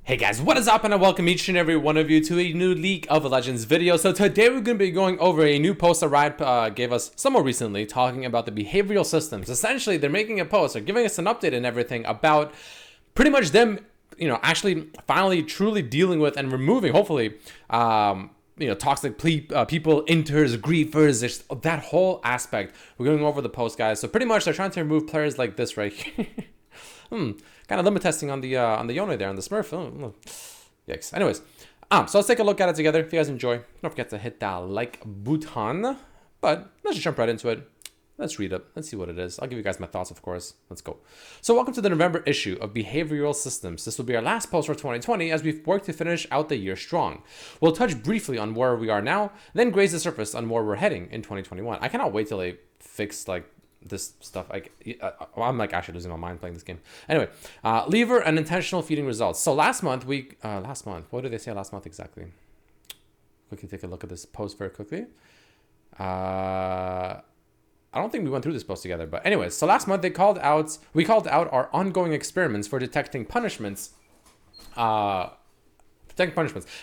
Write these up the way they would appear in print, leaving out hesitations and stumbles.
Hey guys, what is up, and I welcome each and every one of you to a new League of Legends video. So today we're going to be going over a new post that Riot gave us somewhat recently, talking about the behavioral systems. Essentially, they're making a post, or giving us an update and everything about pretty much them, actually finally truly dealing with and removing, hopefully, toxic people, INTERS, griefers, there's that whole aspect. We're going over the post, guys. So pretty much they're trying to remove players like this right here. Kind of limit testing on the Yone there, on the Smurf. Yikes. Anyways, so let's take a look at it together. If you guys enjoy, don't forget to hit that like button. But let's just jump right into it. Let's read it. Let's see what it is. I'll give you guys my thoughts, of course. Let's go. So welcome to the November issue of Behavioral Systems. This will be our last post for 2020 as we've worked to finish out the year strong. We'll touch briefly on where we are now, then graze the surface on where we're heading in 2021. I cannot wait till they fix this stuff. I'm actually losing my mind playing this game. Anyway, lever and intentional feeding results. So last month, what did they say last month exactly? Quickly take a look at this post very quickly. I don't think we went through this post together, but anyways, so last month we called out our ongoing experiments for detecting punishments.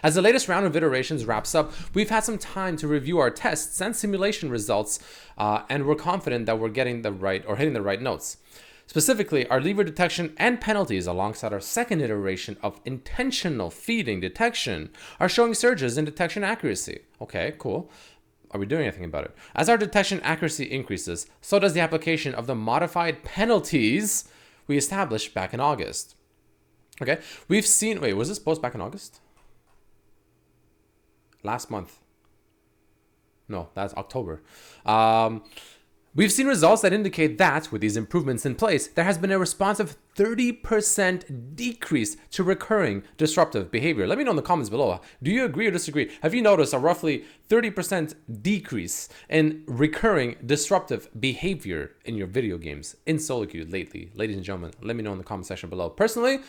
As the latest round of iterations wraps up, we've had some time to review our tests and simulation results, and we're confident that we're hitting the right notes. Specifically, our lever detection and penalties alongside our second iteration of intentional feeding detection are showing surges in detection accuracy. Okay, cool. Are we doing anything about it? As our detection accuracy increases, so does the application of the modified penalties we established back in August. Okay, we've seen, wait, was this post back in August? Last month. No, that's October. We've seen results that indicate that, with these improvements in place, there has been a responsive 30% decrease to recurring disruptive behavior. Let me know in the comments below. Do you agree or disagree? Have you noticed a roughly 30% decrease in recurring disruptive behavior in your video games in solo queue lately? Ladies and gentlemen, let me know in the comment section below. Personally,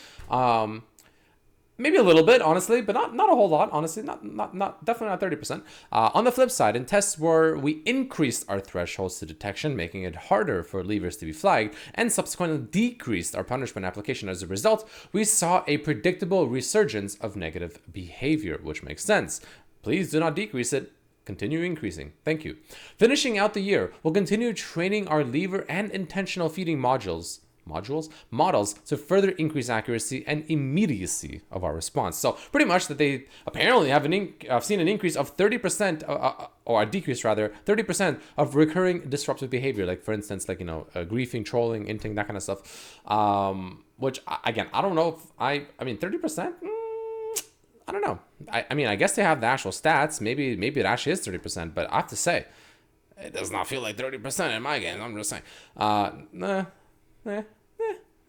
maybe a little bit, honestly, but not a whole lot, honestly. Not definitely not 30%. On the flip side, in tests where we increased our thresholds to detection, making it harder for levers to be flagged, and subsequently decreased our punishment application as a result, we saw a predictable resurgence of negative behavior, which makes sense. Please do not decrease it. Continue increasing. Thank you. Finishing out the year, we'll continue training our lever and intentional feeding models to further increase accuracy and immediacy of our response. So pretty much that they apparently have seen an increase of 30%, or a decrease rather, 30% of recurring disruptive behavior. Like for instance, griefing, trolling, inting, that kind of stuff. Which again, I don't know if I mean 30%. I don't know. I guess they have the actual stats. Maybe it actually is 30%, but I have to say, it does not feel like 30% in my game. I'm just saying.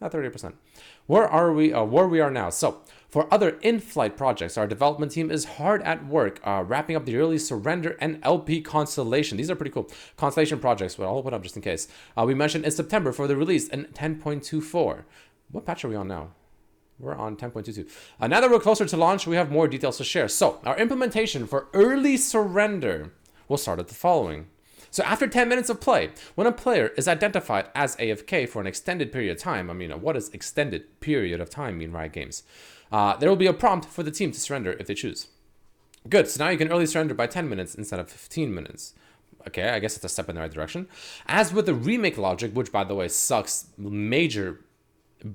Not 30%. Where we are now. So for other in-flight projects, our development team is hard at work wrapping up the early surrender and LP Constellation. These are pretty cool. Constellation projects, but I'll open up just in case. We mentioned in September for the release in 10.24. What patch are we on now? We're on 10.22. Now that we're closer to launch, we have more details to share. So our implementation for early surrender will start at the following. So after 10 minutes of play, when a player is identified as AFK for an extended period of time, what does extended period of time mean, Riot Games? There will be a prompt for the team to surrender if they choose. Good, so now you can early surrender by 10 minutes instead of 15 minutes. Okay, I guess it's a step in the right direction. As with the remake logic, which by the way sucks major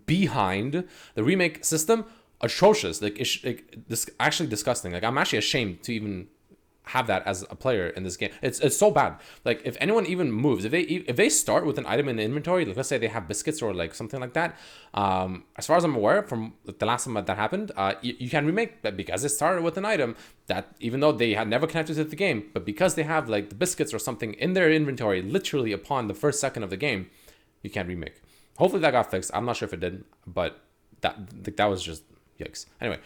behind, the remake system, atrocious, this actually disgusting. I'm actually ashamed to even have that as a player in this game. It's so bad. If anyone even moves, if they start with an item in the inventory, let's say they have biscuits or something like that, as far as I'm aware from the last time that happened, you can remake that because it started with an item that, even though they had never connected to the game, but because they have the biscuits or something in their inventory literally upon the first second of the game, you can't remake. Hopefully that got fixed. I'm not sure if it did, but that was just yikes. Anyway,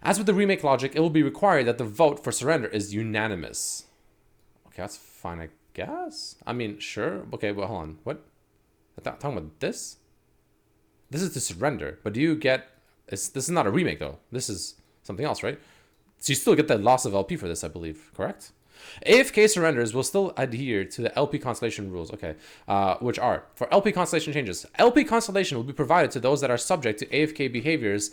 as with the remake logic, it will be required that the vote for surrender is unanimous. Okay, that's fine, I guess. Sure. Okay, well, hold on. What? I'm talking about this? This is to surrender, but do you get... This is not a remake, though. This is something else, right? So you still get the loss of LP for this, I believe, correct? AFK surrenders will still adhere to the LP Constellation rules, okay, which are, for LP Constellation changes, LP Constellation will be provided to those that are subject to AFK behaviors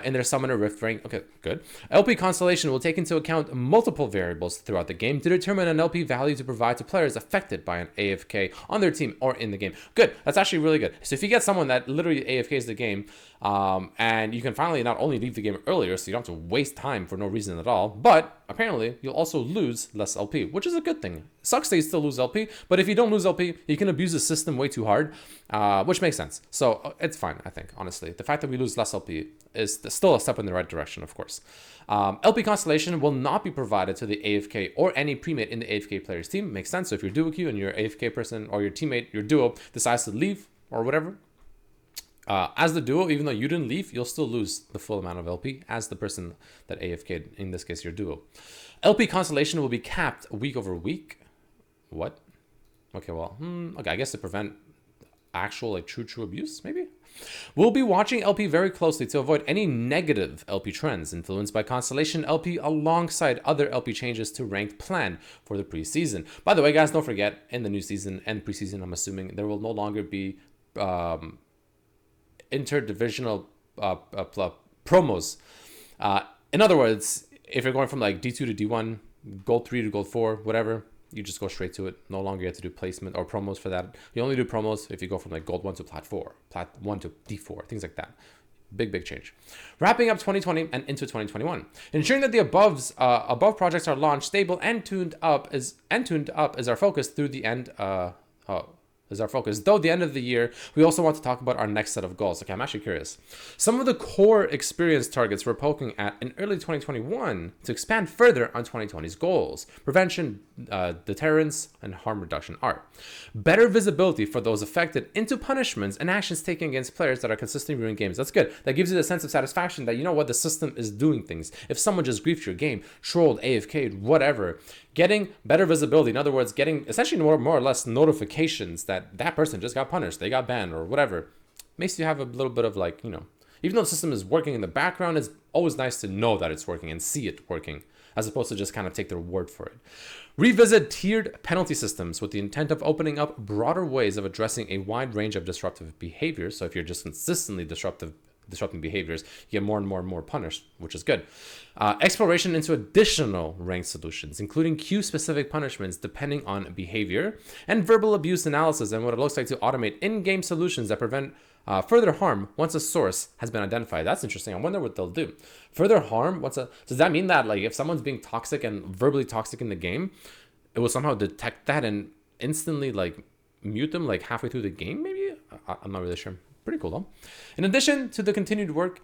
in their Summoner Rift rank. Okay, good. LP Constellation will take into account multiple variables throughout the game to determine an LP value to provide to players affected by an AFK on their team or in the game. Good. That's actually really good. So if you get someone that literally AFKs the game, and you can finally not only leave the game earlier, so you don't have to waste time for no reason at all, but apparently you'll also lose less LP, which is a good thing. Sucks that you still lose LP, but if you don't lose LP, you can abuse the system way too hard, which makes sense. So it's fine, I think, honestly. The fact that we lose less LP is still a step in the right direction, of course. LP Constellation will not be provided to the AFK or any premate in the AFK player's team. Makes sense. So if you're duo queue and your AFK person or your teammate, your duo, decides to leave or whatever, as the duo, even though you didn't leave, you'll still lose the full amount of LP as the person that AFK'd, in this case, your duo. LP Constellation will be capped week over week. What? Okay, well, okay, I guess to prevent actual, like, true abuse, maybe? We'll be watching LP very closely to avoid any negative LP trends influenced by Constellation LP alongside other LP changes to ranked plan for the preseason. By the way, guys, don't forget, in the new season and preseason, I'm assuming, there will no longer be interdivisional promos. In other words, if you're going from like D2 to D1, Gold 3 to Gold 4, whatever, you just go straight to it. No longer you have to do placement or promos for that. You only do promos if you go from like Gold 1 to Plat 4, Plat 1 to D4, things like that. Big change. Wrapping up 2020 and into 2021, ensuring that the above projects are launched stable and tuned up is our focus through the end. Is our focus. Though the end of the year, we also want to talk about our next set of goals. Okay, I'm actually curious. Some of the core experience targets we're poking at in early 2021 to expand further on 2020's goals. Prevention, deterrence, and harm reduction are better visibility for those affected into punishments and actions taken against players that are consistently ruining games. That's good. That gives you the sense of satisfaction that you know what, the system is doing things. If someone just griefed your game, trolled, AFK'd, whatever, getting better visibility, in other words, getting essentially more or less notifications that person just got punished, they got banned or whatever, makes you have a little bit of like, you know, even though the system is working in the background, it's always nice to know that it's working and see it working, as opposed to just kind of take their word for it. Revisit tiered penalty systems with the intent of opening up broader ways of addressing a wide range of disruptive behaviors. So if you're just consistently disrupting behaviors, you get more and more punished, which is good. Exploration into additional ranked solutions, including queue-specific punishments depending on behavior, and verbal abuse analysis and what it looks like to automate in-game solutions that prevent further harm once a source has been identified. That's interesting. I wonder what they'll do. Further harm? Does that mean that like if someone's being toxic and verbally toxic in the game, it will somehow detect that and instantly like mute them like halfway through the game? Maybe I'm not really sure. Pretty cool though. In addition to the continued work,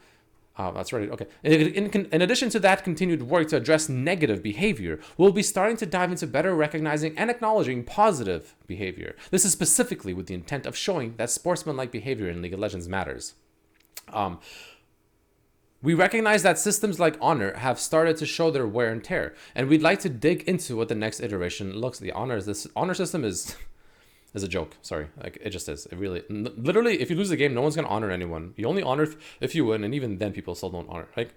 that's right. Okay. In addition to that continued work to address negative behavior, we'll be starting to dive into better recognizing and acknowledging positive behavior. This is specifically with the intent of showing that sportsmanlike behavior in League of Legends matters. We recognize that systems like Honor have started to show their wear and tear, and we'd like to dig into what the next iteration looks like. This Honor system is a joke. Sorry, like it just is. It really, literally, if you lose the game, no one's gonna honor anyone. You only honor if you win, and even then, people still don't honor. Like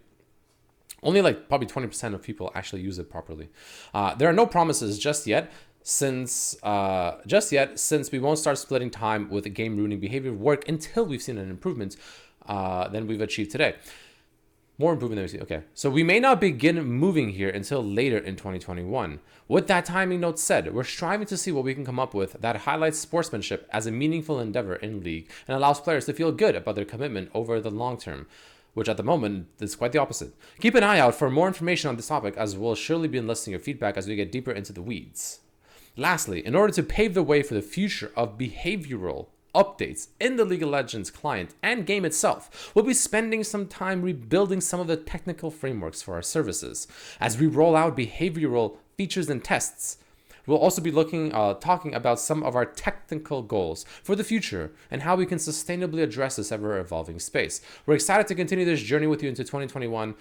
only like probably 20% of people actually use it properly. There are no promises just yet, since we won't start splitting time with game ruining behavior work until we've seen an improvement than we've achieved today. More improvement than we see. Okay, so we may not begin moving here until later in 2021. With that timing note said, we're striving to see what we can come up with that highlights sportsmanship as a meaningful endeavor in League and allows players to feel good about their commitment over the long term, which at the moment is quite the opposite. Keep an eye out for more information on this topic, as we'll surely be enlisting your feedback as we get deeper into the weeds. Lastly, in order to pave the way for the future of behavioral updates in the League of Legends client and game itself, we'll be spending some time rebuilding some of the technical frameworks for our services. As we roll out behavioral features and tests, we'll also be talking about some of our technical goals for the future and how we can sustainably address this ever-evolving space. We're excited to continue this journey with you into 2021.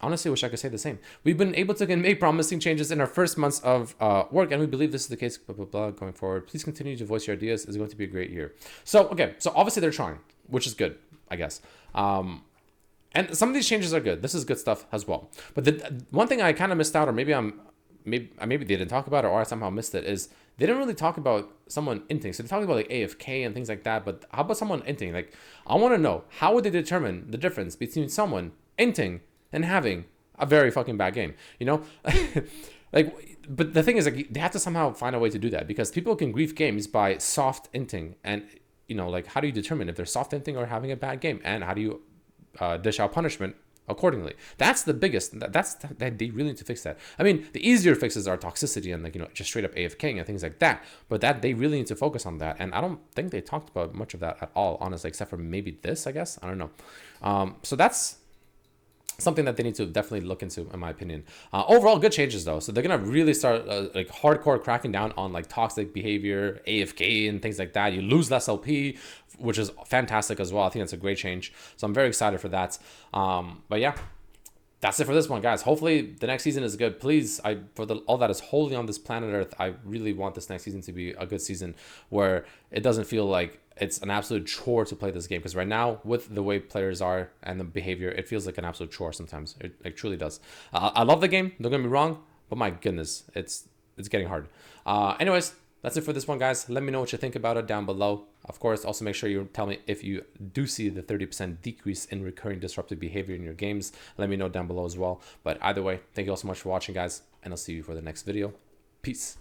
Honestly, wish I could say the same. We've been able to make promising changes in our first months of work, and we believe this is the case, going forward. Please continue to voice your ideas. It's going to be a great year. So obviously they're trying, which is good, I guess. And some of these changes are good. This is good stuff as well. But the one thing I kind of missed out, or maybe maybe they didn't talk about it or I somehow missed it, is they didn't really talk about someone inting. So they talked about like AFK and things like that, but how about someone inting? Like, I want to know, how would they determine the difference between someone inting and having a very fucking bad game, you know? Like, but the thing is, like, they have to somehow find a way to do that, because people can grief games by soft inting, and you know, like, how do you determine if they're soft inting or having a bad game, and how do you dish out punishment accordingly? That's the biggest. That they really need to fix that. I mean, the easier fixes are toxicity and, like, you know, just straight up AFKing and things like that. But that they really need to focus on that, and I don't think they talked about much of that at all, honestly, except for maybe this, I guess. I don't know. So that's something that they need to definitely look into, in my opinion. Overall, good changes though. So they're gonna really start like hardcore cracking down on like toxic behavior, AFK, and things like that. You lose less LP, which is fantastic as well. I think that's a great change. So I'm very excited for that. But yeah, that's it for this one, guys. Hopefully the next season is good. Please, all that is holy on this planet Earth, I really want this next season to be a good season where it doesn't feel like it's an absolute chore to play this game. Because right now, with the way players are and the behavior, it feels like an absolute chore sometimes. It truly does. I love the game, don't get me wrong, but my goodness, it's getting hard. Anyways, that's it for this one, guys. Let me know what you think about it down below. Of course, also make sure you tell me if you do see the 30% decrease in recurring disruptive behavior in your games. Let me know down below as well. But either way, thank you all so much for watching, guys, and I'll see you for the next video. Peace.